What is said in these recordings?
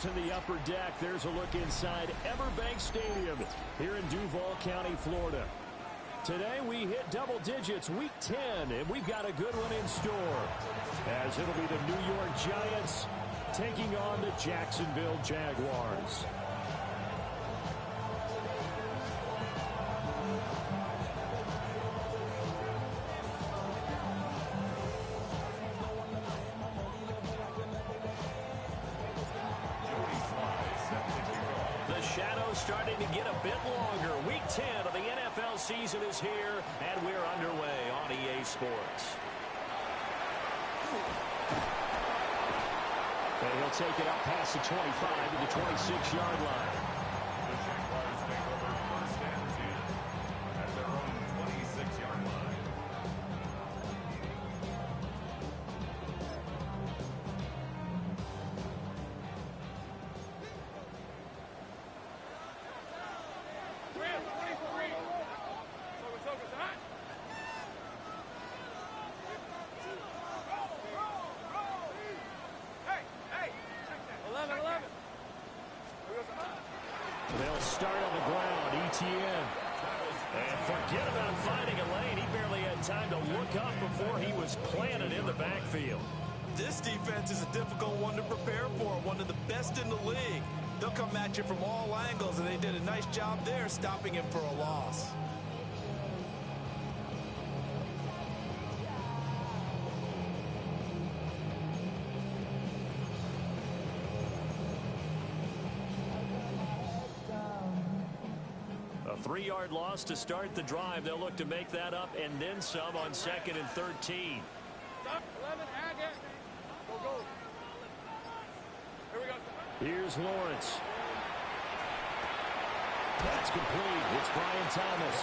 In the upper deck, there's a look inside Everbank Stadium here in Duval County, Florida. Today we hit double digits, week 10, and we've got a good one in store, as it'll be the New York Giants taking on the Jacksonville Jaguars. Starting to get a bit longer. Week 10 of the NFL season is here, and we're underway on EA Sports. And he'll take it up past the 25 to the 26-yard line. The Jaguars take over first and 10 at their own 26-yard line. They'll start on the ground, ETN. And forget about finding a lane. He barely had time to look up before he was planted in the backfield. This defense is a difficult one to prepare for, one of the best in the league. They'll come at you from all angles, and they did a nice job there stopping him for a loss. A 3-yard loss to start the drive. They'll look to make that up and then some on 2nd and 13. Stop, 11, Agate. Go. Here we go. Here's Lawrence. That's complete. It's Brian Thomas.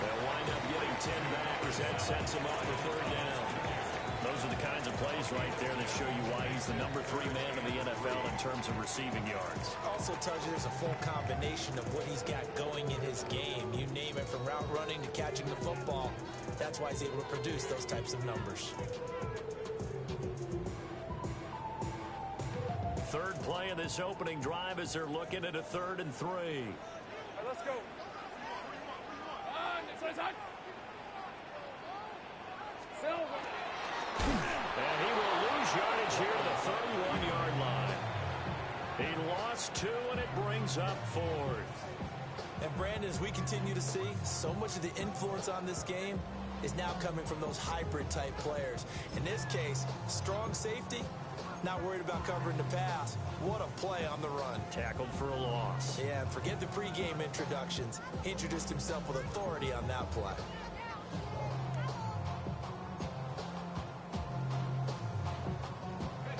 They'll wind up getting 10 back as that sets him up for 3rd down. Those are the kinds of plays right there that show you why he's the number 3 man in the NFL in terms of receiving yards. Also tells you there's a full combination of what he's got going in his game. You name it, from route running to catching the football. That's why he's able to produce those types of numbers. Third play of this opening drive as they're looking at a 3rd and 3. All right, let's go. And he will lose yardage here to the 31-yard line. He lost 2, and it brings up 4th. And Brandon, as we continue to see, so much of the influence on this game is now coming from those hybrid-type players. In this case, strong safety, not worried about covering the pass. What a play on the run. Tackled for a loss. Yeah, and forget the pregame introductions. Introduced himself with authority on that play.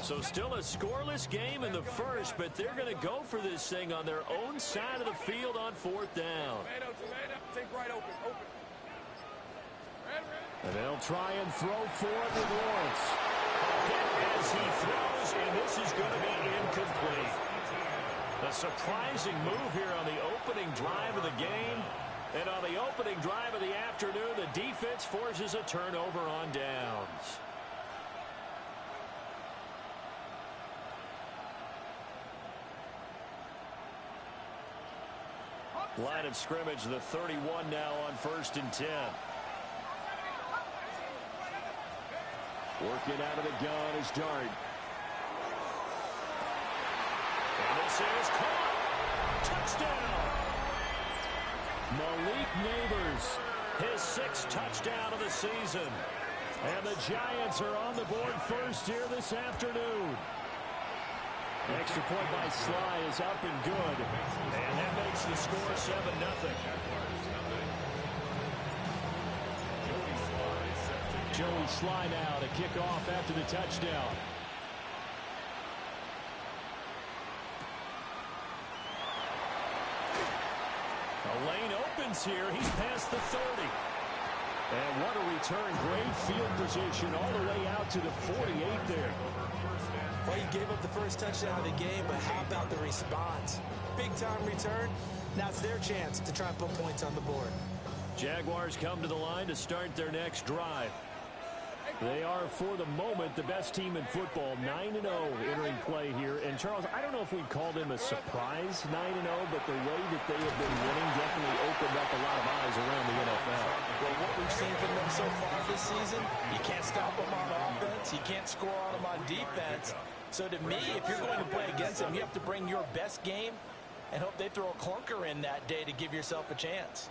So still a scoreless game in the first, but they're going to go for this thing on their own side of the field on 4th down. Take right open. And they'll try and throw for it with Lawrence. As he throws, and this is going to be incomplete. A surprising move here on the opening drive of the game. And on the opening drive of the afternoon, the defense forces a turnover on downs. Line of scrimmage, the 31 now on 1st and 10. Working out of the gun is Dart. And this is caught. Touchdown. Malik Neighbors, his 6th touchdown of the season. And the Giants are on the board first here this afternoon. Extra point by Sly is up and good. And that makes the score 7-0. Joey Sly now to kick off after the touchdown. A lane opens here. He's past the 30. And what a return. Great field position all the way out to the 48 there. Well, he gave up the first touchdown of the game, but how about the response? Big-time return. Now it's their chance to try and put points on the board. Jaguars come to the line to start their next drive. Hey, They are, for the moment, the best team in football, 9-0 entering play here. And, Charles, I don't know if we'd call them a surprise 9-0, but the way that they have been winning definitely opened up a lot of eyes around the NFL. Well, what we've seen from them so far this season, you can't stop them on offense, you can't score on them on defense. So to me, if you're going to play against them, you have to bring your best game and hope they throw a clunker in that day to give yourself a chance.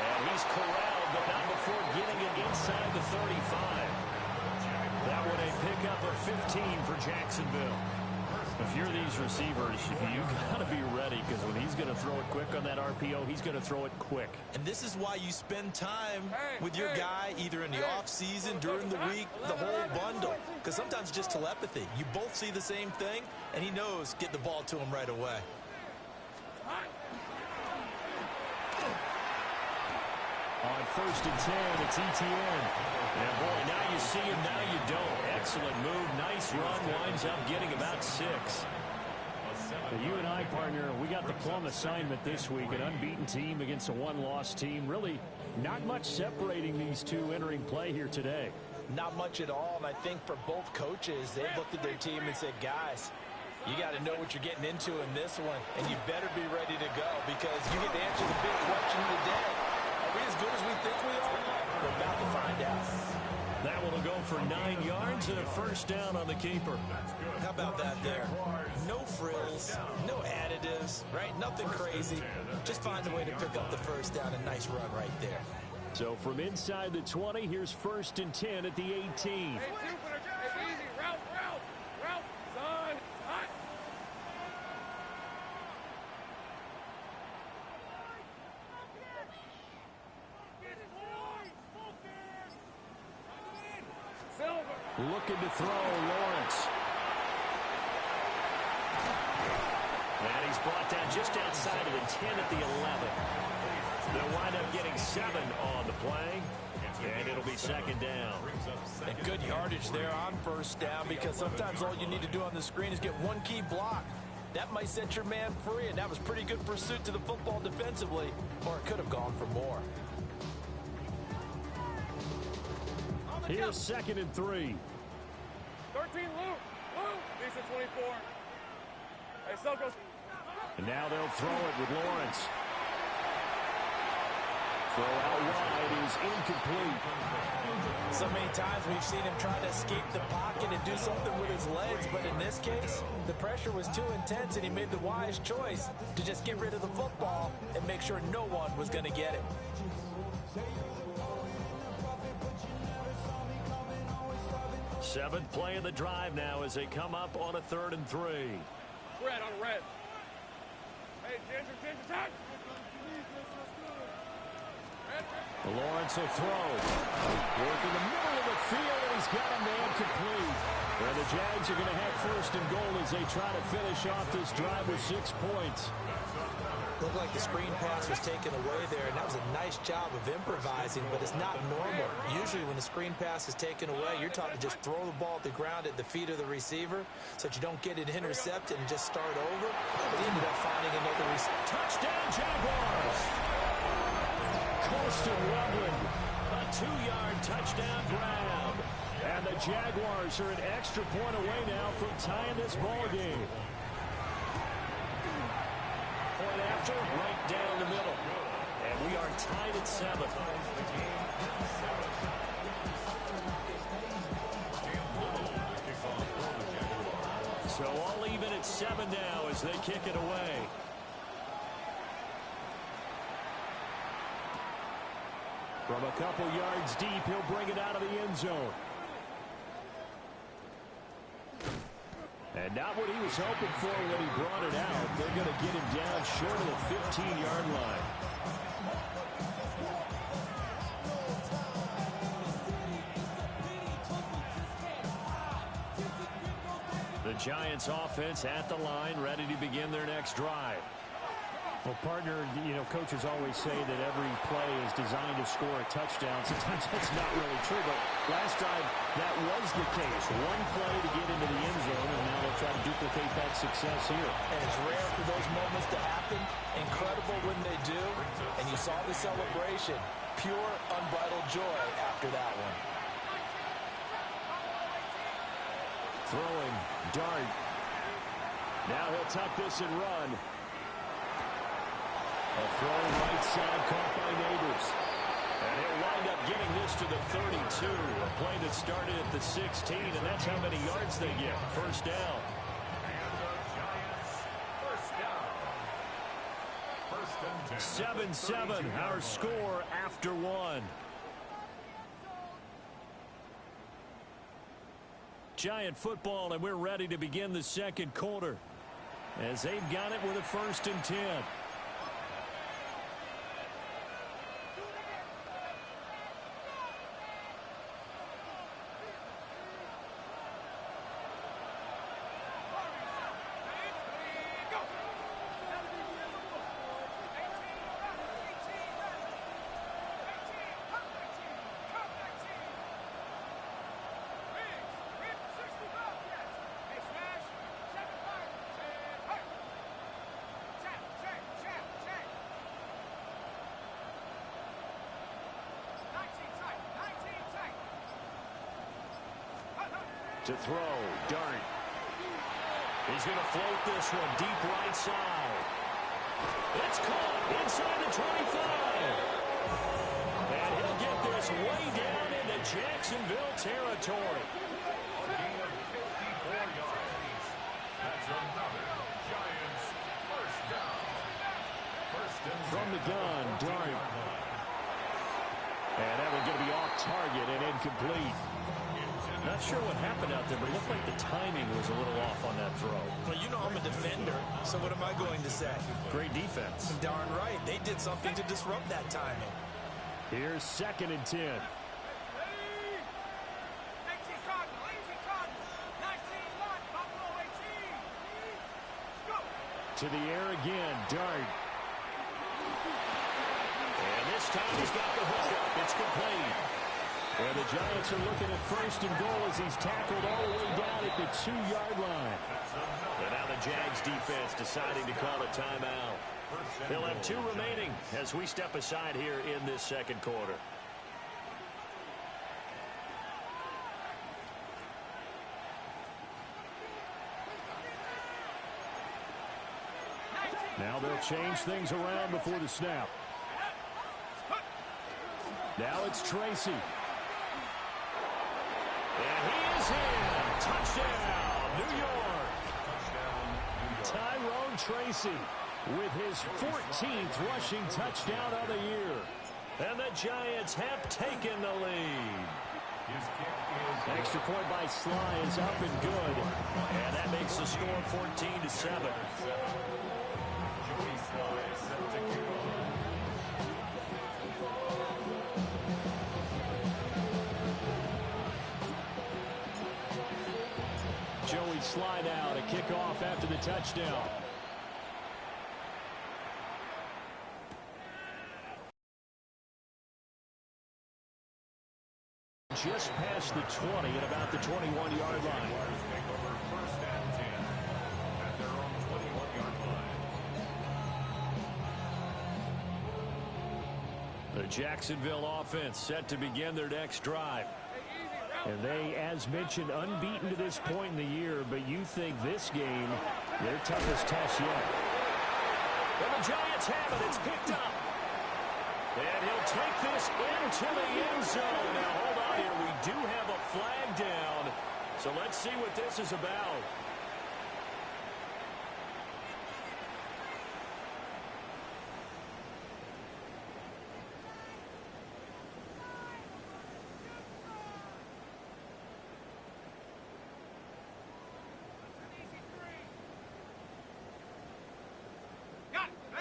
And he's corralled, but not before getting it inside the 35. That one a pickup of 15 for Jacksonville. If you're these receivers, you've got to be ready, because when he's going to throw it quick on that RPO, he's going to throw it quick. And this is why you spend time with your guy either in the offseason, during the week, the whole bundle. Because sometimes it's just telepathy. You both see the same thing, and he knows get the ball to him right away. On 1st and 10, it's ETN. And, boy, now you see him, now you don't. Excellent move, nice run, winds up getting about 6. You and I, partner, we got the plum assignment this week, an unbeaten team against a one-loss team. Really not much separating these two entering play here today. Not much at all, and I think for both coaches, they've looked at their team and said, guys, you got to know what you're getting into in this one, and you better be ready to go, because you get to answer the big question of the day. Are we as good as we think we are? We're about to find out. That one will go for 9 yards and a first down on the keeper. How about that there? No frills, no additives, right? Nothing crazy. Just find a way to pick up the first down. A nice run right there. So from inside the 20, here's 1st and 10 at the 18. Hey, easy. Route, son. Hot. Looking to throw, Lawrence. And he's brought down just outside of the 10 at the 11. They'll wind up getting 7 on the play, and it'll be 2nd down. And good yardage there on 1st down, because sometimes all you need to do on the screen is get one key block. That might set your man free, and that was pretty good pursuit to the football defensively, or it could have gone for more. Here's 2nd and 3. 13, Luke. Decent 24. Hey, Sel goes. And now they'll throw it with Lawrence. Throw out wide is incomplete. So many times we've seen him try to escape the pocket and do something with his legs, but in this case, the pressure was too intense, and he made the wise choice to just get rid of the football and make sure no one was going to get it. Seventh play of the drive now as they come up on a 3rd and 3. Red on red. Hey, Ginger, touch. Lawrence will throw. Work in the middle of the field, and he's got a man complete. And the Jags are going to have 1st and goal as they try to finish off this drive with 6 points. Looked like the screen pass was taken away there, and that was a nice job of improvising, but it's not normal. Usually when the screen pass is taken away, you're taught to just throw the ball at the ground at the feet of the receiver so that you don't get it intercepted and just start over. But he ended up finding another receiver. Touchdown, Jaguars! Colston Loveland, a 2-yard touchdown grab. And the Jaguars are an extra point away now from tying this ball game. Point after, right down the middle. And we are tied at 7. So all even at 7 now as they kick it away. From a couple yards deep, he'll bring it out of the end zone. And not what he was hoping for when he brought it out. They're going to get him down short of the 15-yard line. The Giants offense at the line, ready to begin their next drive. Well, partner, coaches always say that every play is designed to score a touchdown. Sometimes that's not really true, but last time that was the case. One play to get into the end zone, and now they'll try to duplicate that success here. And it's rare for those moments to happen. Incredible when they do. And you saw the celebration. Pure, unbridled joy after that one. Throwing, dart. Now he'll tuck this and run. A throw right side caught by Neighbors. And he'll wind up getting this to the 32. A play that started at the 16, and that's how many yards they get. First down. And the Giants, first down. 7-7, our score after one. Giant football, and we're ready to begin the second quarter as they've got it with a 1st and 10. To throw, dart. He's going to float this one deep right side. It's caught inside the 25. And he'll get this way down into Jacksonville territory. A gain of 54 yards. That's another Giants first down. First and From the gun, dart. And that one's going to be off target and incomplete. Not sure what happened out there, but it looked like the timing was a little off on that throw. Well, you know I'm a defender, so what am I going to say? Great defense. Darn right. They did something to disrupt that timing. Here's 2nd and 10. To the air again, dart. And this time he's got the hook up. It's complete. And the Giants are looking at 1st and goal as he's tackled all the way down at the 2-yard line. And now the Jags defense deciding to call a timeout. They'll have 2 remaining as we step aside here in this second quarter. Now they'll change things around before the snap. Now it's Tracy. And he is in. Touchdown, New York. Tyrone Tracy with his 14th rushing touchdown of the year. And the Giants have taken the lead. Extra point by Sly is up and good. And that makes the score 14-7. Joey slide out, a kickoff after the touchdown. Just past the 20 at about the 21-yard line. The Jacksonville offense set to begin their next drive. And they, as mentioned, unbeaten to this point in the year, but you think this game, their toughest test yet. And the Giants have it. It's picked up. And he'll take this into the end zone. Now, hold on here. We do have a flag down. So let's see what this is about.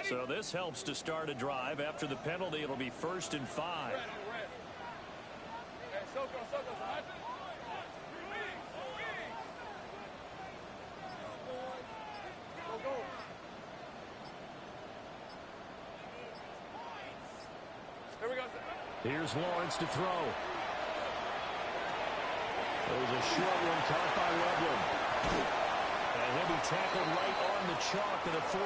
So this helps to start a drive. After the penalty, it'll be 1st and 5. Here's Lawrence to throw. There's a short one caught by Loveland. And he'll be tackled right on the chalk to the 45.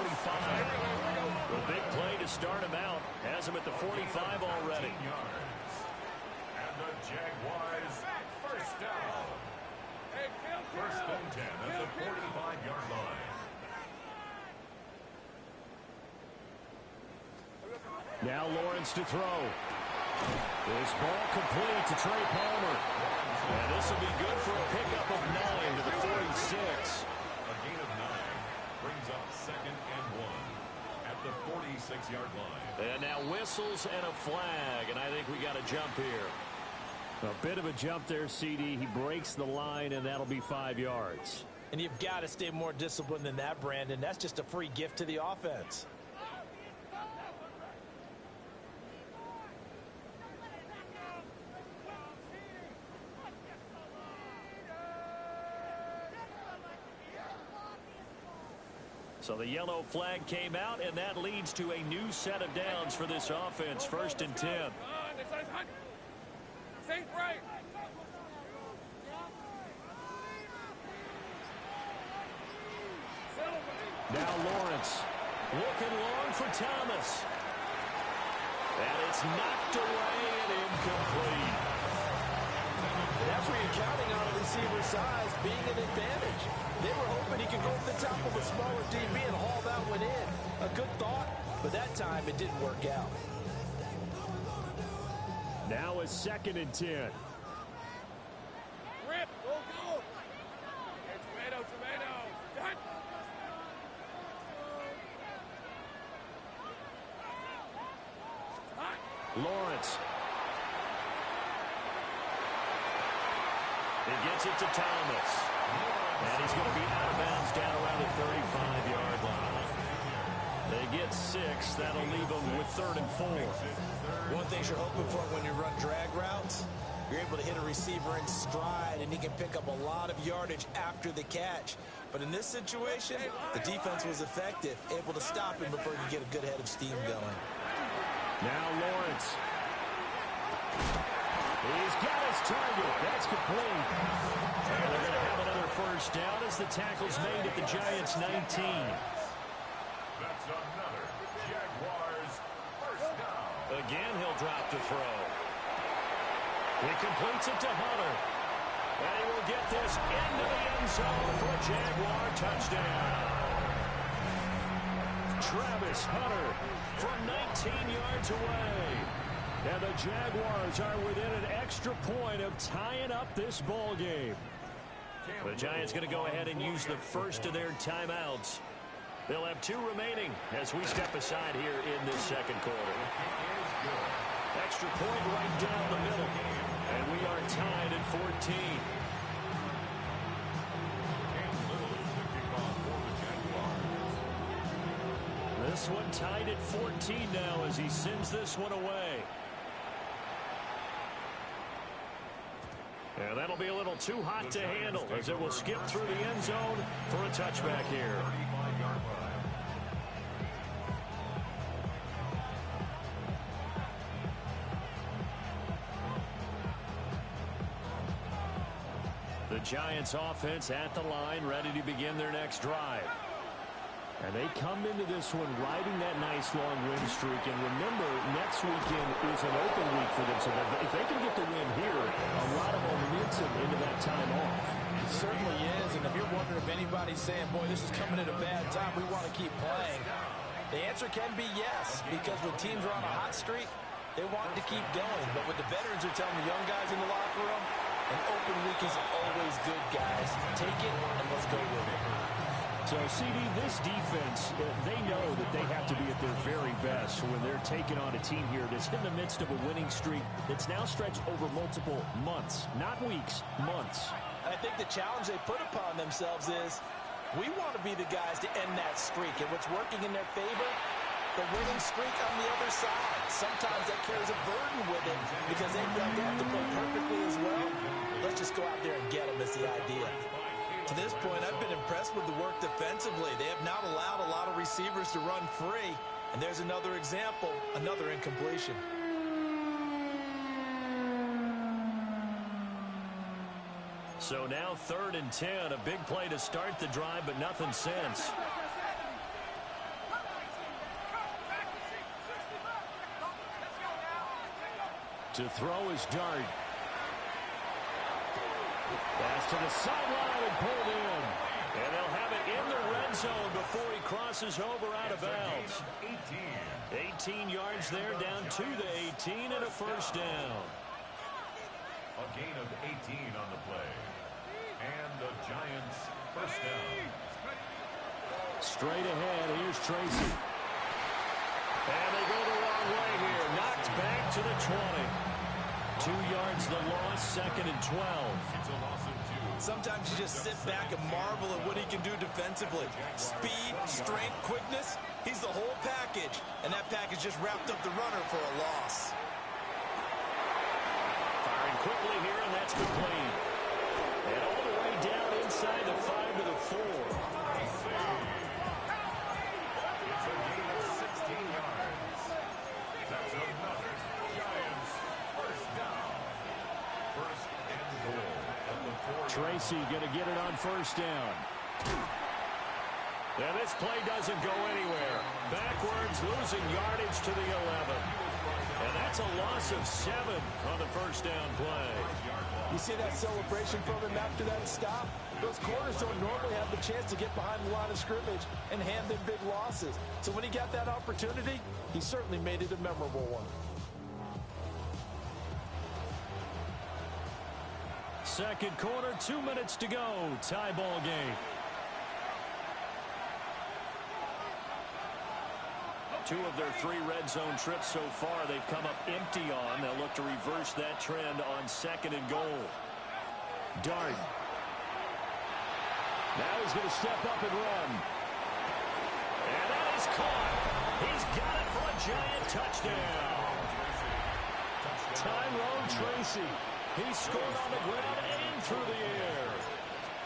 The big play to start him out. Has him at the 45 already. And the Jaguars first down. First and 10 at the 45-yard line. Now Lawrence to throw. This ball complete to Trey Palmer. And this will be good for a pickup of 9 to the 46. A gain of 9 brings up second and 1 at the 46-yard line. And now whistles and a flag, and I think we got a jump here. A bit of a jump there, CD. He breaks the line, and that'll be 5 yards. And you've got to stay more disciplined than that, Brandon. That's just a free gift to the offense. So the yellow flag came out, and that leads to a new set of downs for this offense. First and 10. Now Lawrence looking long for Thomas. And it's knocked away and incomplete. That's where you're counting on a receiver's size being an advantage. They were hoping he could go over the top of a smaller DB and haul that one in. A good thought, but that time it didn't work out. Now a second and 10. Rip, go, go. Hey, tomato. Done. Lawrence. He gets it to Thomas. And he's going to be out of bounds down around the 35-yard line. They get 6. That'll leave them with 3rd and 4. One thing you're hoping for when you run drag routes, you're able to hit a receiver in stride, and he can pick up a lot of yardage after the catch. But in this situation, the defense was effective, able to stop him before he could get a good head of steam going. Now Lawrence. He's got his target. That's complete. And they're going to have another first down as the tackle's made at the Giants' 19. That's another Jaguars first down. Again, he'll drop to throw. He completes it to Hunter. And he will get this into the end zone for a Jaguar touchdown. Travis Hunter from 19 yards away. And the Jaguars are within an extra point of tying up this ball game. The Giants going to go ahead and use the first of their timeouts. They'll have 2 remaining as we step aside here in this second quarter. Extra point right down the middle. And we are tied at 14. This one tied at 14 now as he sends this one away. And that'll be a little too hot to handle as it will skip through the end zone for a touchback here. The Giants offense at the line, ready to begin their next drive. And they come into this one riding that nice long win streak. And remember, next weekend is an open week for them. So if they can get the win here, a lot of momentum into that time off. It certainly is. And if you're wondering if anybody's saying, boy, this is coming at a bad time, we want to keep playing, the answer can be yes. Because when teams are on a hot streak, they want to keep going. But what the veterans are telling the young guys in the locker room, an open week is always good, guys. Take it and let's go with it. So, CD, this defense, they know that they have to be at their very best when they're taking on a team here that's in the midst of a winning streak that's now stretched over multiple months, not weeks, months. And I think the challenge they put upon themselves is we want to be the guys to end that streak. And what's working in their favor, the winning streak on the other side. Sometimes that carries a burden with it because they have to play perfectly as well. Let's just go out there and get them is the idea. To this point, I've been impressed with the work defensively. They have not allowed a lot of receivers to run free. And there's another example, another incompletion. So now 3rd and 10. A big play to start the drive, but nothing since. To throw is Dart. Pass to the sideline and pulled in. And they'll have it in the red zone before he crosses over out of bounds. 18 yards there, down to the 18, and a first down. A gain of 18 on the play. And the Giants first down. Straight ahead, here's Tracy. And they go the wrong way here. Knocked back to the 20. 2 yards the loss, 2nd and 12. It's a loss of 2. Sometimes you just sit back and marvel at what he can do defensively. Speed, strength, quickness. He's the whole package. And that package just wrapped up the runner for a loss. Firing quickly here, and that's complete. And all the way down inside the 5 to the 4. It's a gain of 16 yards. That's another Giants first down. First and goal from the 4. Tracy going to get it on first down. And this play doesn't go anywhere. Backwards, losing yardage to the 11. And that's a loss of 7 on the first down play. You see that celebration from him after that stop? Those corners don't normally have the chance to get behind the line of scrimmage and hand them big losses. So when he got that opportunity, he certainly made it a memorable one. Second quarter, 2 minutes to go. Tie ball game. 2 of their 3 red zone trips so far they've come up empty on. They'll look to reverse that trend on 2nd and goal. Dart. Now he's going to step up and run. And that is caught. He's got it for a Giant touchdown. Tyrone Tracy. He scored on the ground and through the air.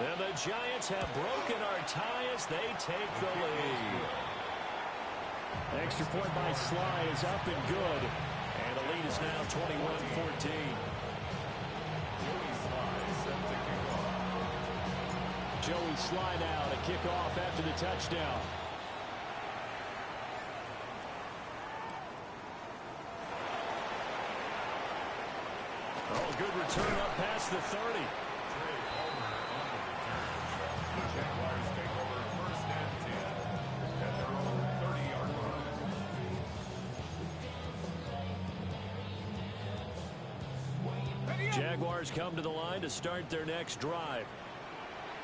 And the Giants have broken our tie as they take the lead. Extra point by Sly is up and good. And the lead is now 21-14. Joey Sly now to kick off after the touchdown. Oh, good return up past the 30. The Jaguars take over first and 10 at their own 30-yard line. Jaguars come to the line to start their next drive.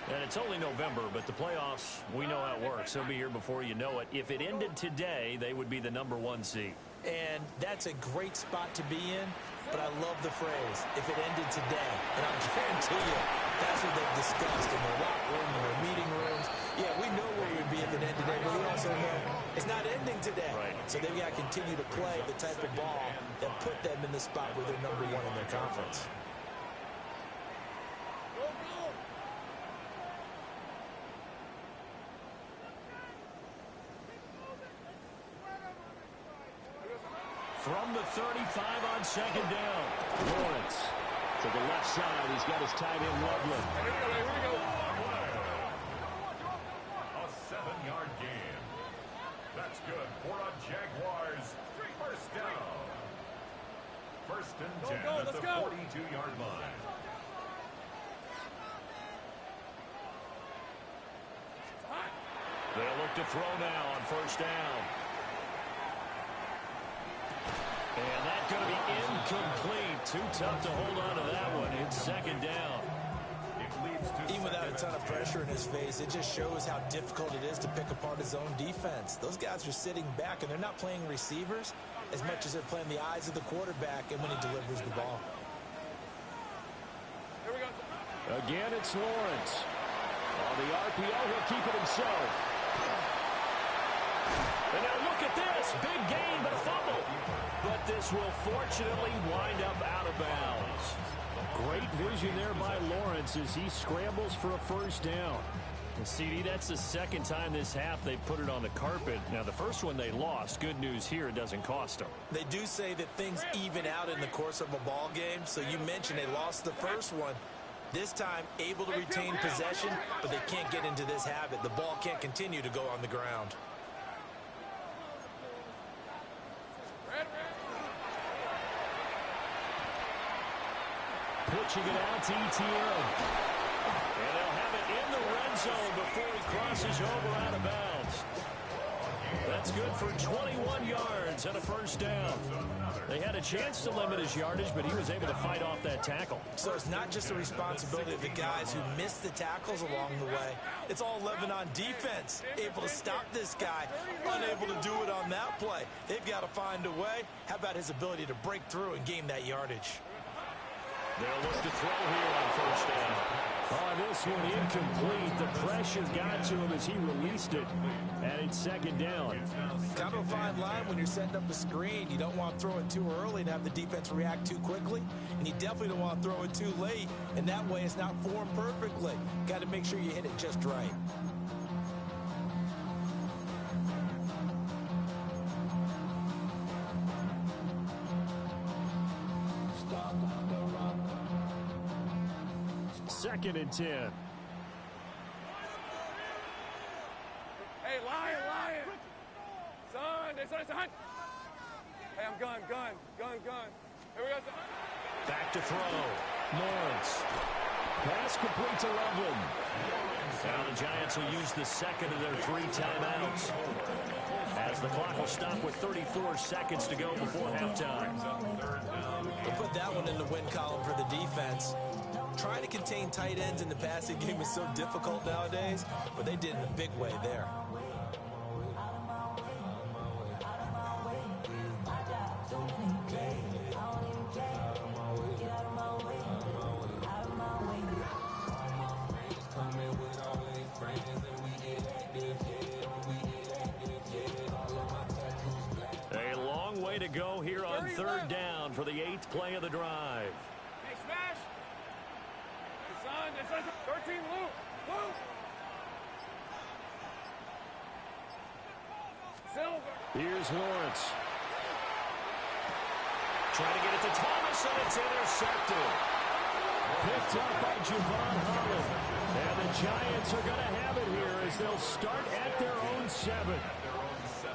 And it's only November, but the playoffs, we know how it works. They'll be here before you know it. If it ended today, they would be the #1 seed. And that's a great spot to be in, but I love the phrase, if it ended today. And I guarantee you, that's what they've discussed in their locker room, in their meeting rooms. Yeah, we know where we would be if it ended today, but we also know it's not ending today. Right. So they've got to continue to play the type of ball that put them in the spot where they're #1 in their conference. From the 35 on 2nd down. Lawrence to the left side. He's got his tight end Loveland. Here we go. A 7-yard gain. That's good for a Jaguars first down. First and 10 at the 42-yard line. They'll look to throw now on first down. And that's going to be incomplete. Too tough to hold on to that one. It's 2nd down. Even without a ton of pressure in his face, it just shows how difficult it is to pick apart his own defense. Those guys are sitting back, and they're not playing receivers as much as they're playing the eyes of the quarterback and when he delivers the ball. Here we go. Again, it's Lawrence. On the RPO, he'll keep it himself. And now look at this. Big gain, but a fumble. But this will fortunately wind up out of bounds. Great vision there by Lawrence as he scrambles for a first down. And CD, that's the 2nd time this half they've put it on the carpet. Now, the first one they lost. Good news here, it doesn't cost them. They do say that things even out in the course of a ball game. So you mentioned they lost the first one. This time, able to retain possession, but they can't get into this habit. The ball can't continue to go on the ground. Pitching it out to ETN. And they'll have it in the red zone before he crosses over out of bounds. That's good for 21 yards and a first down. They had a chance to limit his yardage, but he was able to fight off that tackle. So it's not just the responsibility of the guys who missed the tackles along the way. It's all living on defense. Able to stop this guy, unable to do it on that play. They've got to find a way. How about his ability to break through and gain that yardage? They'll look to throw here on first down. Oh, this one incomplete. The pressure got to him as he released it. And it's second down. Kind of a fine line when you're setting up the screen. You don't want to throw it too early and have the defense react too quickly. And you definitely don't want to throw it too late. And that way it's not formed perfectly. Got to make sure you hit it just right. Second and 10. Hey, lion. Son. Hey, I'm gun. Here we go, son. Back to throw. Lawrence. Pass complete to Loveland. Now the Giants will use the second of their 3 timeouts, as the clock will stop with 34 seconds to go before halftime. We'll put that one in the win column for the defense. Trying to contain tight ends in the passing game is so difficult nowadays, but they did in a big way there. A long way to go here on third down for the 8th play of the drive. Hey, smash. Son, 13, Lou. Silver. Here's Lawrence. Trying to get it to Thomas, and it's intercepted. Picked up by Javon Holland. And the Giants are going to have it here as they'll start at their own 7.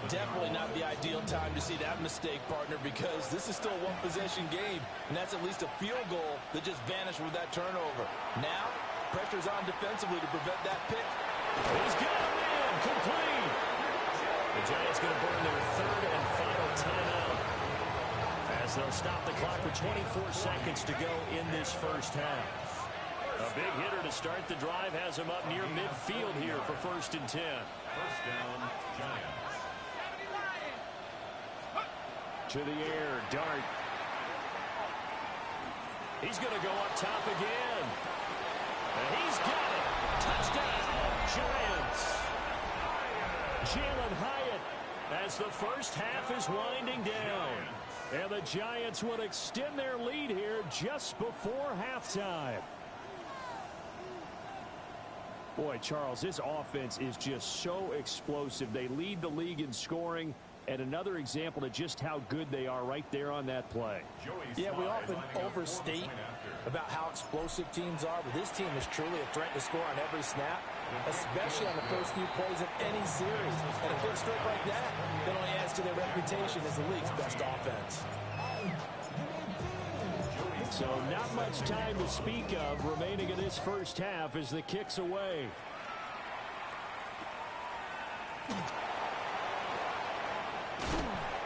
Definitely not the ideal time to see that mistake, partner, because this is still a one-possession game, and that's at least a field goal that just vanished with that turnover. Now, pressure's on defensively to prevent that pick. He's got him in, complete. The Giants going to burn their 3rd and final timeout, as they'll stop the clock with 24 seconds to go in this first half. A big hitter to start the drive has him up near midfield here for 1st and 10. First down, Giants. To the air, Dart. He's going to go up top again. And he's got it. Touchdown, Giants. Jalen Hyatt, as the first half is winding down. And the Giants would extend their lead here just before halftime. Boy, Charles, this offense is just so explosive. They lead the league in scoring. And another example of just how good they are right there on that play. Yeah, we often overstate about how explosive teams are, but this team is truly a threat to score on every snap, especially on the first few plays of any series. And a good streak like that only adds to their reputation as the league's best offense. So not much time to speak of remaining in this first half as the kick's away.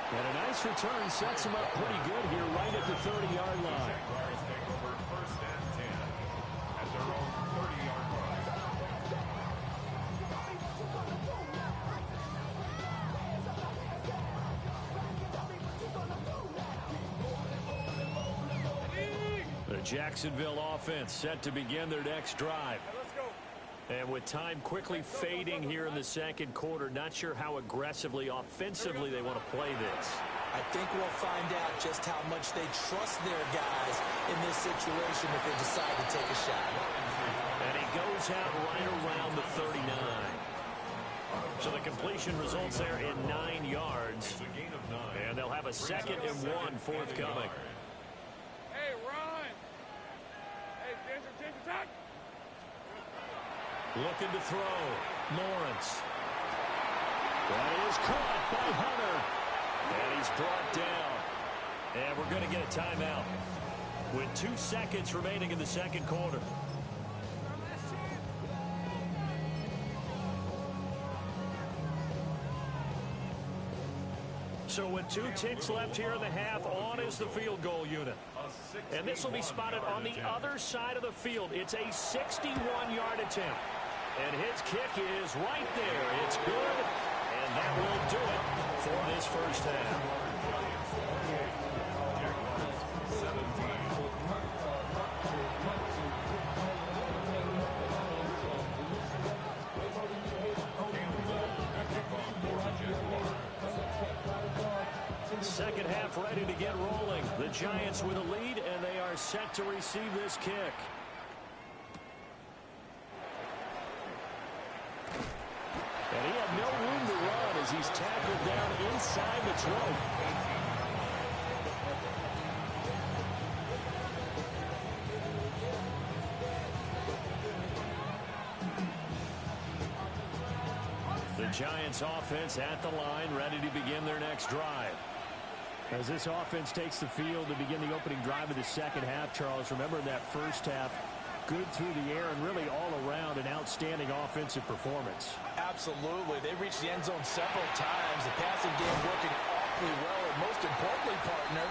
And a nice return sets him up pretty good here right at the 30-yard line. Jaguars take over 1st and 10 at their own 30-yard line. The Jacksonville offense set to begin their next drive. Let's go. And with time quickly fading here in the second quarter, not sure how aggressively, offensively they want to play this. I think we'll find out just how much they trust their guys in this situation if they decide to take a shot. And he goes out right around the 39. So the completion results there in 9 yards. It's a gain of 9. And they'll have a 2nd and 1 forthcoming. Hey, Ron. Hey, Ginger. Looking to throw. Lawrence. That is caught by Hunter. And he's brought down. And we're going to get a timeout with 2 seconds remaining in the second quarter. So with 2 ticks left here in the half, on is the field goal unit. And this will be spotted on the other side of the field. It's a 61-yard attempt. And his kick is right there. It's good. And that will do it for this first half. Second half ready to get rolling. The Giants with a lead, and they are set to receive this kick. And he had no room to run as he's tackled down inside the throat. The Giants offense at the line, ready to begin their next drive. As this offense takes the field to begin the opening drive of the second half, Charles, remember in that first half, good through the air and really all around an outstanding offensive performance. Absolutely. They reached the end zone several times. The passing game working awfully well, and most importantly, partner,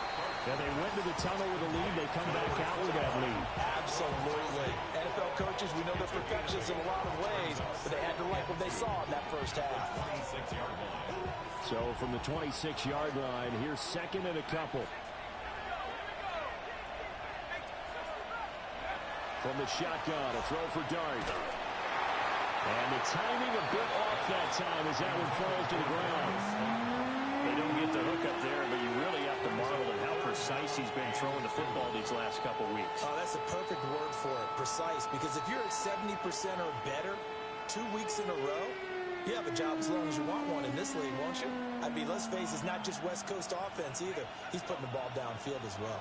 and they went to the tunnel with a lead. They come back out with that lead. Absolutely. NFL coaches, we know they're perfectionists in a lot of ways, but they had to like what they saw in that first half. So from the 26-yard line, here's second and a couple. From the shotgun, a throw for Dart. And the timing a bit off that time as that one falls to the ground. They don't get the hook up there, but you really have to marvel at how precise he's been throwing the football these last couple weeks. Oh, that's a perfect word for it, precise, because if you're at 70% or better 2 weeks in a row, you have a job as long as you want one in this league, won't you? I mean, let's face it, it's not just West Coast offense either. He's putting the ball downfield as well.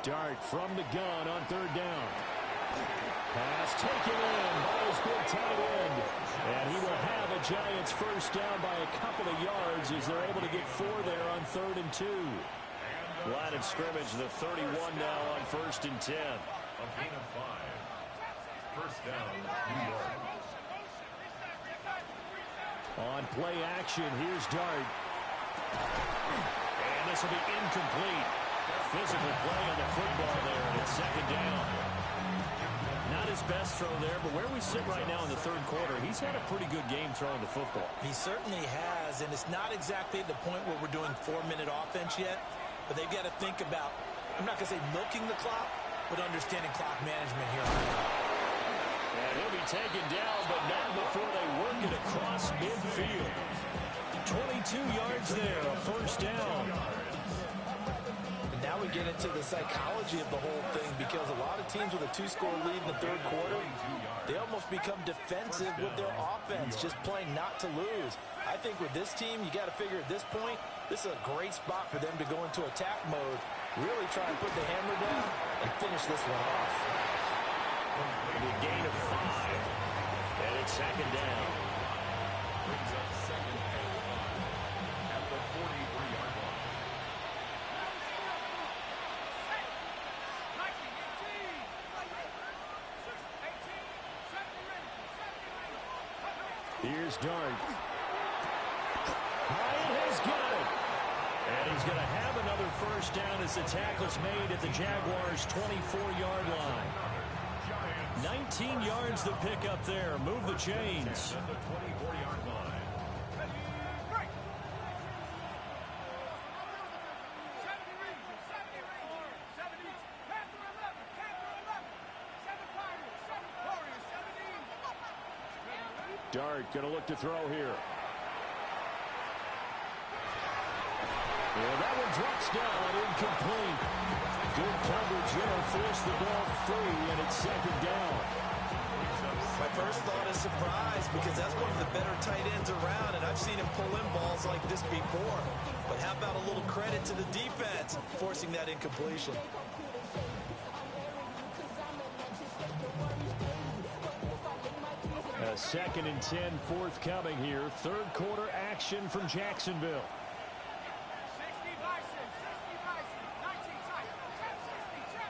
Dart from the gun on third down. Pass taken in by his big tight end. And he will have a Giants first down by a couple of yards as they're able to get 4 there on 3rd and 2. Line of scrimmage, the 31 now on 1st and 10. A gain of 5. First down, New York. On play action, here's Dart. And this will be incomplete. Physical play on the football there, and it's second down. Not his best throw there, but where we sit right now in the third quarter, he's had a pretty good game throwing the football. He certainly has, and it's not exactly at the point where we're doing 4-minute offense yet, but they've got to think about, I'm not going to say milking the clock, but understanding clock management here. And he'll be taken down, but not before they work it across midfield. 22 yards there, a first down. Now we get into the psychology of the whole thing, because a lot of teams with a 2-score lead in the third quarter, they almost become defensive with their offense, just playing not to lose. I think with this team, you got to figure at this point, this is a great spot for them to go into attack mode, really try and put the hammer down and finish this one off. The gain of 5, and it's second down. Brings up second and 5 at the 43-yard line. Here's Dart. Hyatt has got it. And he's going to have another first down as the tackle's made at the Jaguars' 24-yard line. 19 yards to pick up there. Move the chains. At the 24-yard line. Dart going to look to throw here. Yeah, that one drops down, incomplete. Good coverage there, forced the ball free, and it's second down. My first thought is surprise, because that's one of the better tight ends around, and I've seen him pull in balls like this before. But how about a little credit to the defense forcing that incompletion? A 2nd and 10 forthcoming here. Third quarter action from Jacksonville. 60 Bison, 60 Bison, 19 tight, trap 60, trap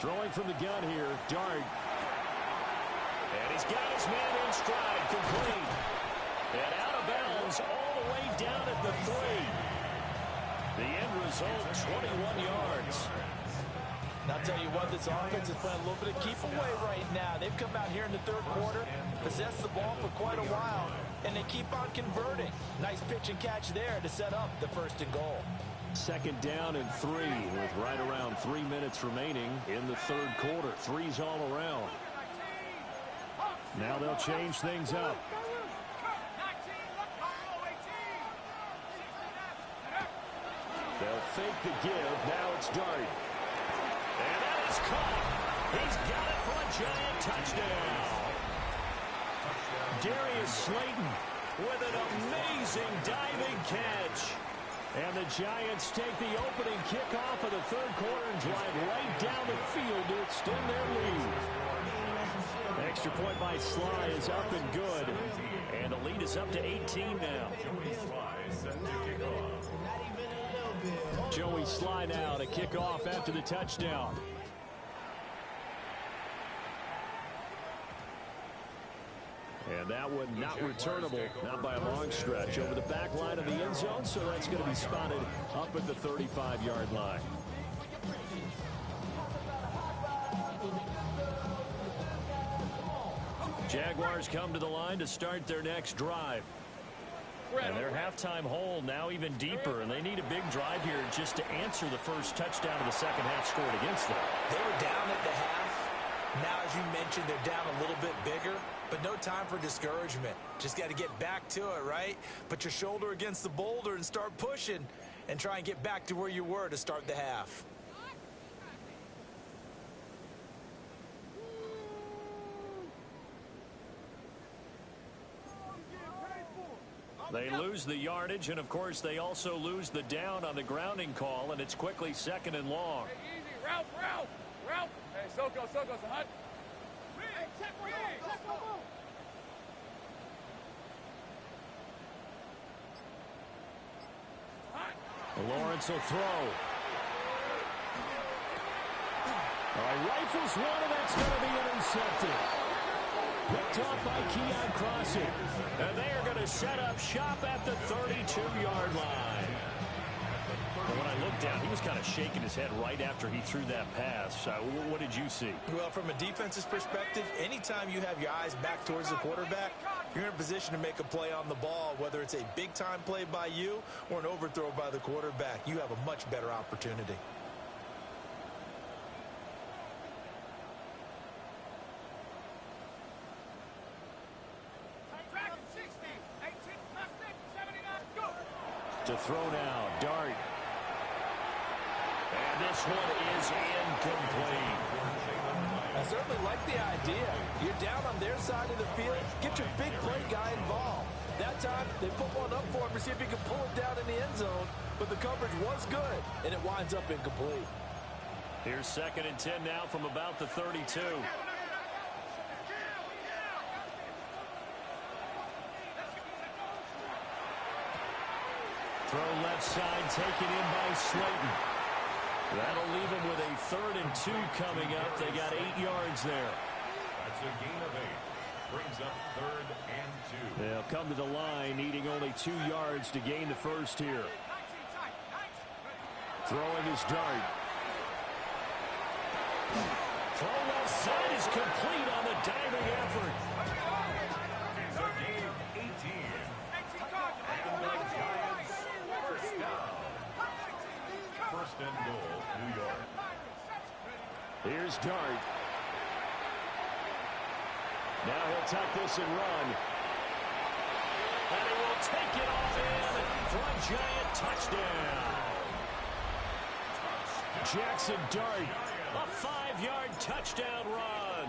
60. Throwing from the gun here, Dart. And he's got his man in stride, complete. And out of bounds all the way down at the 3. The end result, 21 yards. And I'll tell you what, this offense is playing a little bit of keep away right now. They've come out here in the third quarter, possessed the ball for quite a while, and they keep on converting. Nice pitch and catch there to set up the 1st and goal. 2nd down and 3 with right around 3 minutes remaining in the third quarter. 3's all around. Now they'll change things up. They'll fake the give. Now it's Dart. And that is caught. He's got it for a Giant touchdown. Darius Slayton with an amazing diving catch. And the Giants take the opening kickoff of the third quarter and drive right down the field to extend their lead. Extra point by Sly is up and good. And the lead is up to 18 now. Joey Sly now to kick off after the touchdown. And that one not returnable, not by a long stretch, over the back line of the end zone, so that's going to be spotted up at the 35-yard line. Jaguars come to the line to start their next drive. And their halftime hole now even deeper, and they need a big drive here just to answer the first touchdown of the second half scored against them. They were down at the half. Now, as you mentioned, they're down a little bit bigger, but no time for discouragement. Just got to get back to it, right? Put your shoulder against the boulder and start pushing and try and get back to where you were to start the half. They lose the yardage, and, of course, they also lose the down on the grounding call, and it's quickly 2nd and long. Hey, easy. Ralph, Ralph, Ralph. Hey, Soko, Soko, Sahat. Hey, check one move, check one move. Lawrence will throw. Rifles one, and that's going to be intercepted. Picked off by Keon Crossing. And they are going to set up shop at the 32-yard line. And when I looked down, he was kind of shaking his head right after he threw that pass. What did you see? Well, from a defense's perspective, anytime you have your eyes back towards the quarterback, you're in a position to make a play on the ball, whether it's a big-time play by you or an overthrow by the quarterback. You have a much better opportunity. To throw now, Dart. And this one is incomplete. I certainly like the idea. You're down on their side of the field. Get your big play guy involved. That time, they put one up for him to see if he could pull it down in the end zone. But the coverage was good, and it winds up incomplete. Here's 2nd and 10 now from about the 32. Throw left side, taken in by Slayton. That'll leave him with a 3rd and 2 coming up. They got 8 yards there. That's a gain of 8. Brings up 3rd and 2. They'll come to the line, needing only 2 yards to gain the first here. Throwing his Dart. Throw left side is complete on the diving effort. It's a gain of 18. And the Giants first down. 1st and goal, New York. Here's Dart. Now he'll tuck this and run. And he will take it off in for a Giant touchdown. Jackson Dart, a 5-yard touchdown run.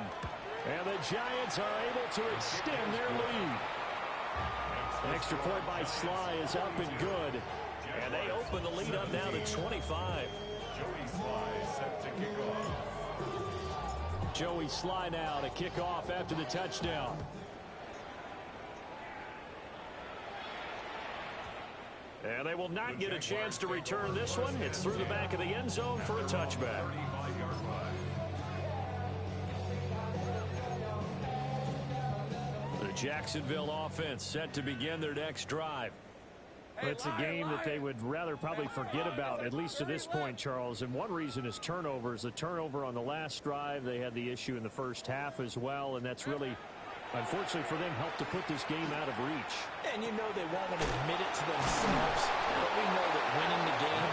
And the Giants are able to extend their lead. Extra point by Sly is up and good. And they open the lead up now to 25. Joey Sly set to kick off. Joey Sly now to kick off after the touchdown. And they will not get a chance to return this one. It's through the back of the end zone for a touchback. The Jacksonville offense set to begin their next drive. It's a game that they would rather probably forget about, at least to this point, Charles. And one reason is turnovers. A turnover on the last drive. They had the issue in the first half as well, and that's really, unfortunately for them, helped to put this game out of reach. And you know they won't admit it to themselves, but we know that winning the game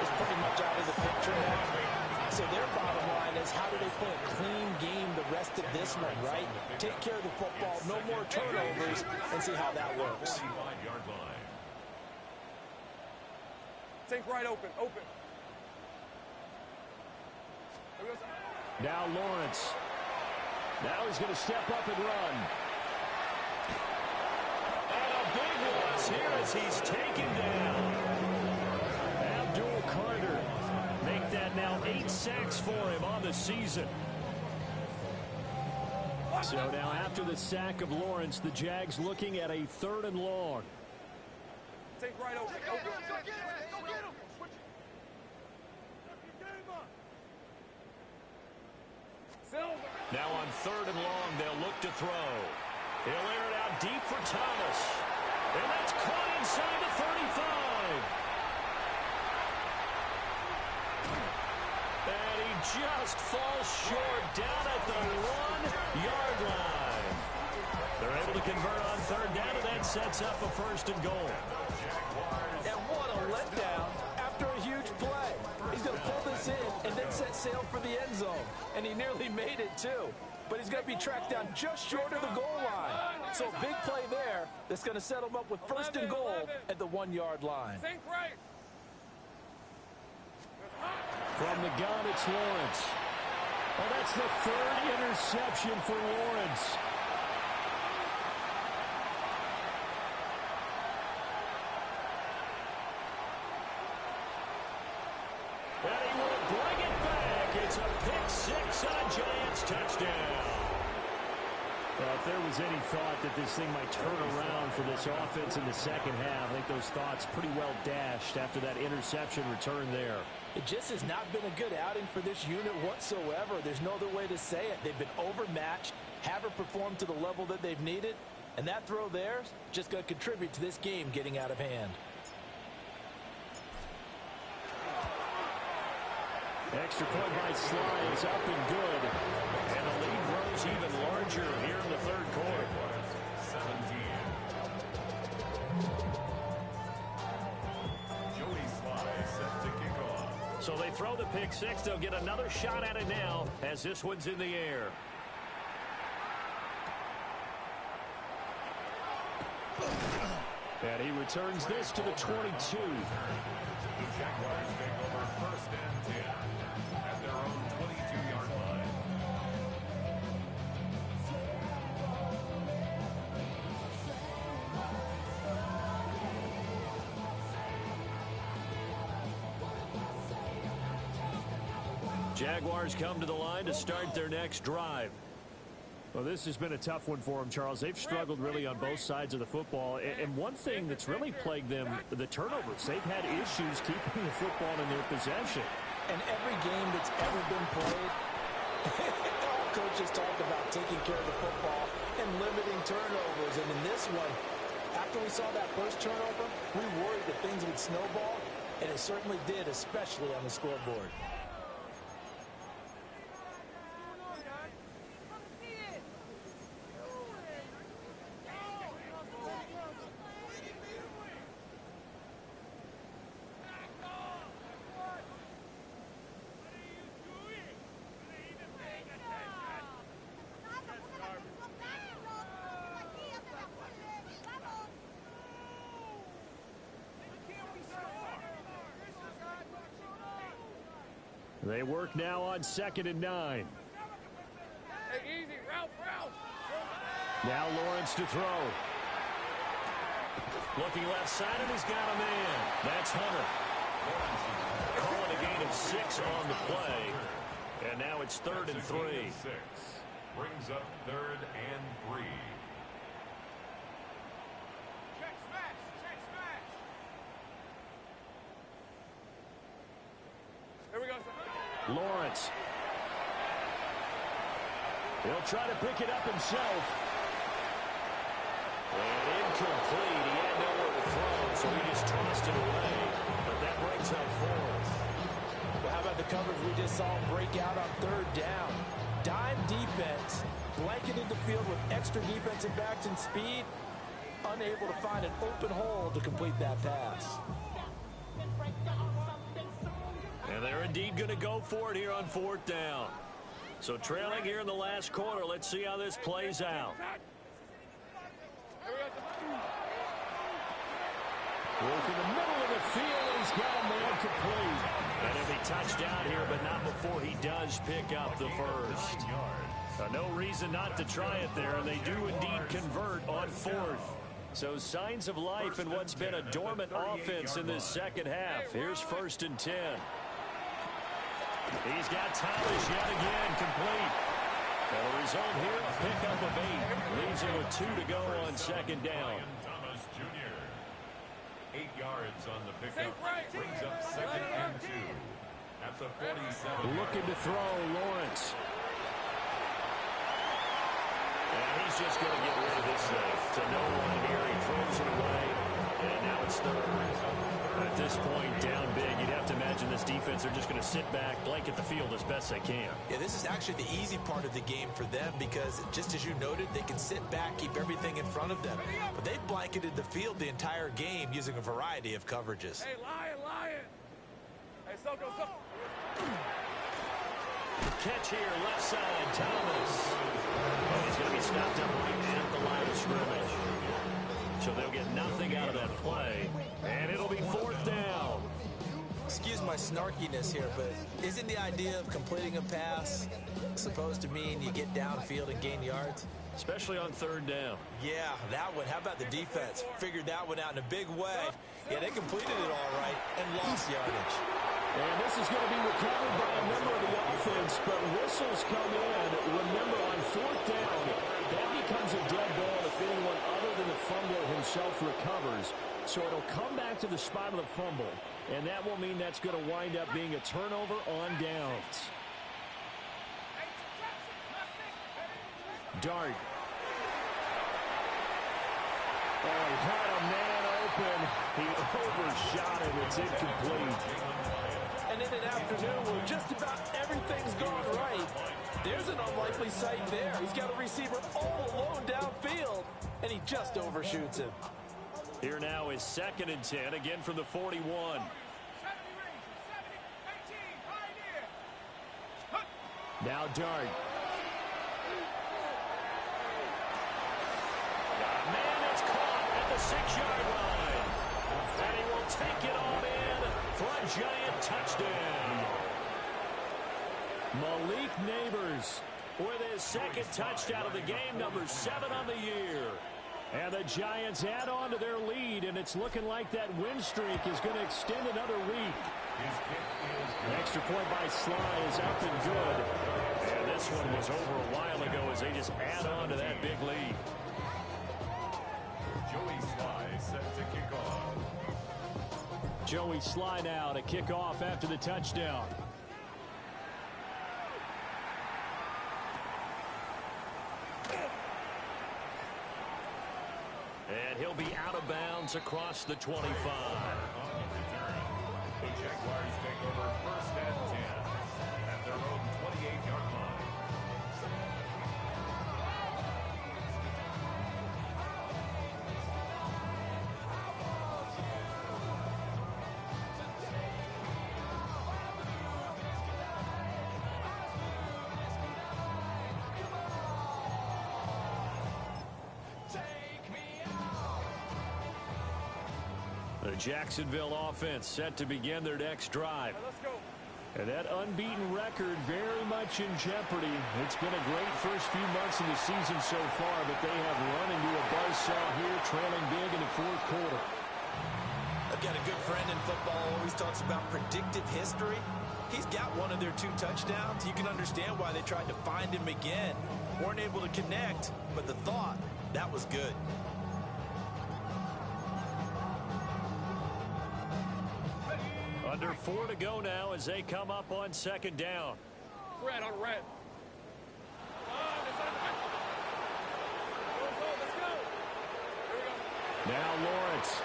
is pretty much out of the picture now. So their bottom line is, how do they play a clean game the rest of this one, right? Take care of the football, no more turnovers, and see how that works. Take right open. Now Lawrence. Now he's going to step up and run. And a big loss here as he's taken down. Abdul Carter. Make that now 8 sacks for him on the season. So now after the sack of Lawrence, the Jags looking at a 3rd and long. Take right open. Go get him. Now on 3rd and long, they'll look to throw. He'll air it out deep for Thomas. And that's caught inside the 35. And he just falls short down at the 1-yard line. They're able to convert on 3rd down, and that sets up a 1st and goal. And what a letdown after a huge play. He's going to pull this in and then set sail for the end zone. And he nearly made it, too. But he's going to be tracked down just short of the goal line. So a big play there that's going to set him up with 1st and goal at the 1-yard line. Think right. From the gun, it's Lawrence. Oh, that's the 3rd interception for Lawrence. And he will bring it back. It's a pick 6 and a Giants touchdown. Well, if there was any thought that this thing might turn around for this offense in the second half, I think those thoughts pretty well dashed after that interception return there. It just has not been a good outing for this unit whatsoever. There's no other way to say it. They've been overmatched, haven't performed to the level that they've needed, and that throw there is just going to contribute to this game getting out of hand. Extra point by Sly is up and good. And the lead grows even larger here in the 3rd quarter. 17. Joey Sly set to kick off. So they throw the pick 6. They'll get another shot at it now as this one's in the air. And he returns this to the 22. The Jaguars take over 1st and 10 at their own 22-yard line. Jaguars come to the line to start their next drive. Well, this has been a tough one for them, Charles. They've struggled really on both sides of the football. And one thing that's really plagued them, the turnovers. They've had issues keeping the football in their possession. And every game that's ever been played, all coaches talk about taking care of the football and limiting turnovers. And in this one, after we saw that first turnover, we worried that things would snowball, and it certainly did, especially on the scoreboard. They work now on 2nd and 9. Hey, easy. Route. Now Lawrence to throw. Looking left side, and he's got a man. That's Hunter. Calling a gain of 6 on the play. And now it's 3rd and 3. Brings up 3rd and 3. Check smash. Check smash. Here we go, sir. Lawrence. He'll try to pick it up himself. And incomplete. He had nowhere to throw, so he just tossed it away. But that brings up 4th. Well, how about the coverage we just saw him break out on 3rd down? Dime defense, blanketed the field with extra defensive backs and speed, unable to find an open hole to complete that pass. And they're indeed going to go for it here on 4th down. So trailing here in the last quarter, let's see how this plays out. Work in the middle of the field, and he's got a man complete. And he'll be touchdown here, but not before he does pick up the first. No reason not to try it there, and they do indeed convert on 4th. So signs of life in what's been a dormant offense in this second half. Here's 1st and 10. He's got Thomas yet again complete. And the result here, a pickup of 8. Leaves him with 2 to go on 2nd down. Thomas Jr. 8 yards on the pickup. Brings up 2nd and 2. At the 47. Looking to throw, Lawrence. And he's just going to get rid of this thing. To no one here, he throws it away. And now it's 3rd. At this point, down big, you'd have to imagine this defense are just going to sit back, blanket the field as best they can. Yeah, this is actually the easy part of the game for them because, just as you noted, they can sit back, keep everything in front of them. But they've blanketed the field the entire game using a variety of coverages. Hey, Lion. Hey, Soko. Catch here, left side, Thomas. Oh, he's going to be stopped up right at the line of scrimmage. So they'll get nothing out of that play, and it'll be 4th down. Excuse my snarkiness here, but isn't the idea of completing a pass supposed to mean you get downfield and gain yards? Especially on 3rd down. Yeah, that one. How about the defense? Figured that one out in a big way. Yeah, they completed it all right and lost yardage. And this is going to be recovered by a member of the offense, but whistles come in. Remember, on 4th down, that becomes a dead ball if anyone other than the fumbler himself recovers. So it'll come back to the spot of the fumble, and that will mean that's going to wind up being a turnover on downs. Dart. Oh, he had a man open. He overshot him. It's incomplete. And in an afternoon where just about everything's gone right, there's an unlikely sight there. He's got a receiver all alone downfield, and he just overshoots him. Here now is 2nd and 10, again from the 41. Now Dart. Man, it's caught at the 6-yard line. And he will take it on in for a giant touchdown. Malik Neighbors with his 2nd touchdown of the game, number 7 on the year. And the Giants add on to their lead, and it's looking like that win streak is going to extend another week. An extra point by Sly is up and good. And this one was over a while ago as they just add on to that big lead. Joey Sly set to kick off. Joey Sly now to kick off after the touchdown. And he'll be out of bounds across the 25. On the return, the Jaguars take over 1st and 10 at their own 28-yard line. The Jacksonville offense set to begin their next drive. Let's go. And that unbeaten record very much in jeopardy. It's been a great first few months of the season so far, but they have run into a buzzsaw here, trailing big in the 4th quarter. I've got a good friend in football who always talks about predictive history. He's got one of their 2 touchdowns. You can understand why they tried to find him again. Weren't able to connect, but the thought, that was good. Under 4 to go now as they come up on 2nd down. Red on red. Now Lawrence.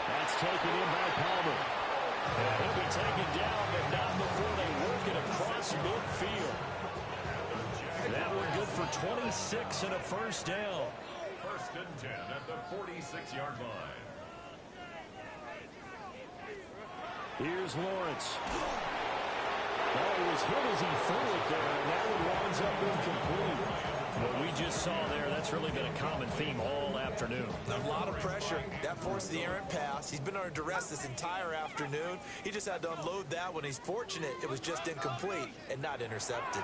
That's taken in by Palmer. And he'll be taken down, but not before they work it across midfield. That one good for 26 and a first down. 1st and 10 at the 46-yard line. Here's Lawrence. Oh, he was hit as he threw it there, and that one winds up incomplete. What we just saw there, that's really been a common theme all afternoon. A lot of pressure. That forced the errant pass. He's been under duress this entire afternoon. He just had to unload that one. He's fortunate it was just incomplete and not intercepted.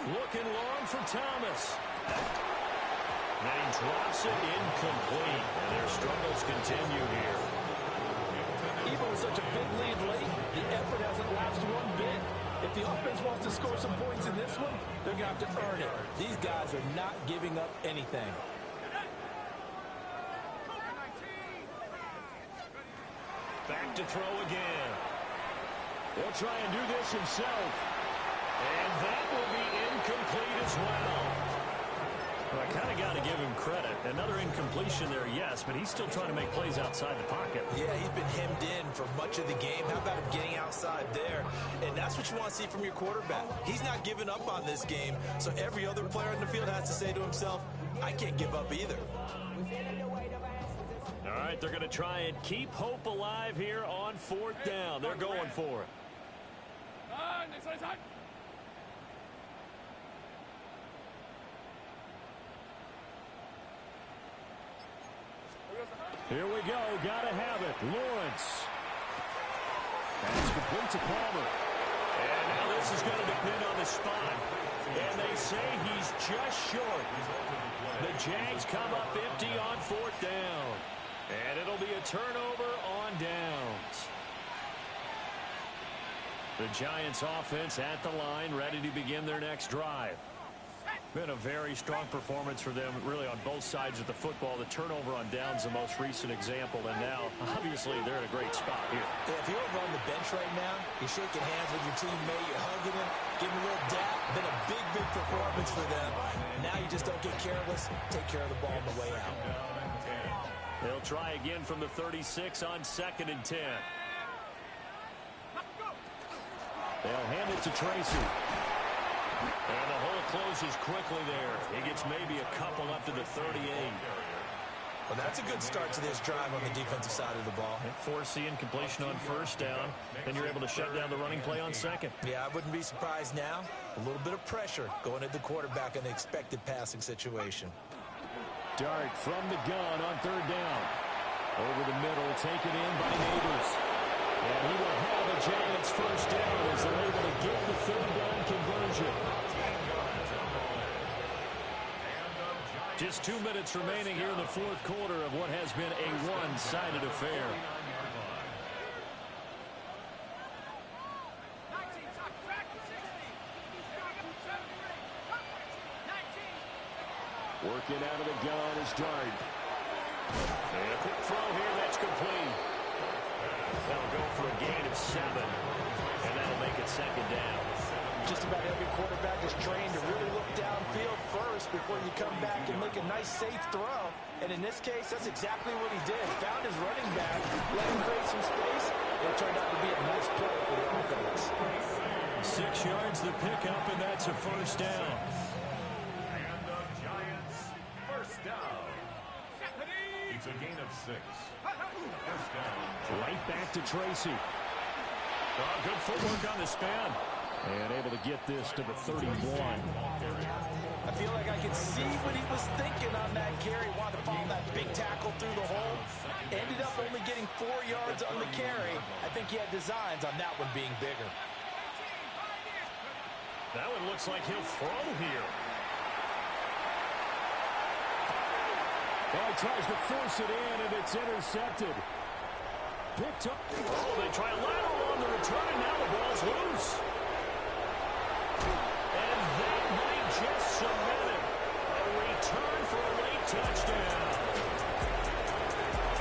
Looking long for Thomas. And he drops it incomplete. And their struggles continue here. Even with such a big lead late, the effort hasn't lapsed one bit. If the offense wants to score some points in this one, they're going to have to earn it. These guys are not giving up anything. Back to throw again. He'll try and do this himself. And that will be incomplete as well. Well, I kind of got to give him credit. Another incompletion there, yes, but he's still trying to make plays outside the pocket. Yeah, he's been hemmed in for much of the game. How about him getting outside there? And that's what you want to see from your quarterback. He's not giving up on this game, so every other player in the field has to say to himself, I can't give up either. All right, they're going to try and keep hope alive here on 4th down. They're going for it. Here we go. Got to have it. Lawrence. That's complete to Palmer. And now this is going to depend on the spot. And they say he's just short. The Jags come up empty on 4th down. And it'll be a turnover on downs. The Giants offense at the line, ready to begin their next drive. Been a very strong performance for them, really, on both sides of the football. The turnover on downs, the most recent example, and now, obviously, they're in a great spot here. Yeah, if you're over on the bench right now, you're shaking hands with your teammate, you're hugging him, giving him a little dap. Been a big, big performance for them. Now you just don't get careless. Take care of the ball on the way out. They'll try again from the 36 on 2nd and 10. They'll hand it to Tracy. And the hole closes quickly there. He gets maybe a couple up to the 38. Well, that's a good start to this drive on the defensive side of the ball. Force the incompletion on 1st down. Then you're able to shut down the running play on 2nd. Yeah, I wouldn't be surprised now. A little bit of pressure going at the quarterback in the expected passing situation. Dart from the gun on 3rd down. Over the middle, taken in by Neighbors. And he will have a Giants first down as they're able to get the 3rd down conversion. Just 2 minutes remaining here in the 4th quarter of what has been a one-sided affair. Working out of the gun is Dart. And a quick throw here, that's complete. That'll go for a gain of 7. And that'll make it 2nd down. Just about every quarterback is trained to really look downfield first before you come back and make a nice, safe throw. And in this case, that's exactly what he did. Found his running back, let him create some space, and it turned out to be a nice play for the offense. 6 yards the pickup, and that's a first down. And the Giants first down. It's a gain of 6. First down. Right back to Tracy. Oh, good footwork on the span. And able to get this to the 31. I feel like I can see what he was thinking on that carry. Wanted to follow that big tackle through the hole. Ended up only getting 4 yards on the carry. I think he had designs on that one being bigger. That one looks like he'll throw here. Well, he tries to force it in, and it's intercepted. Picked up. Oh, they try lateral on the return, and now the ball's loose. And that might just cement it. A return for a late touchdown.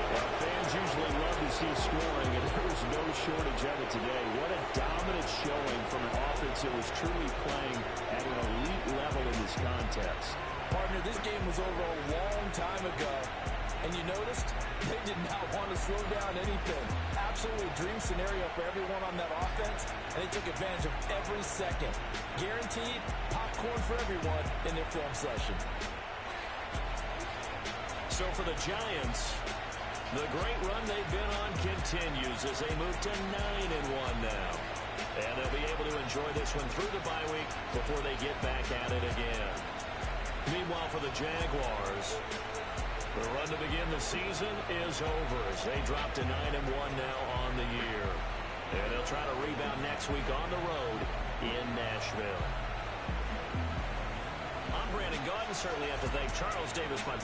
Well, fans usually love to see scoring, and there was no shortage of it today. What a dominant showing from an offense that was truly playing at an elite level in this contest. Partner, this game was over a long time ago. And you noticed they did not want to slow down anything. Absolutely dream scenario for everyone on that offense, and they took advantage of every second. Guaranteed popcorn for everyone in their film session. So for the Giants, the great run they've been on continues as they move to 9-1 now. And they'll be able to enjoy this one through the bye week before they get back at it again. Meanwhile, for the Jaguars, the run to begin the season is over as they drop to 9-1 now on the year. And they'll try to rebound next week on the road in Nashville. I'm Brandon Gaudin. Certainly have to thank Charles Davis, my brother.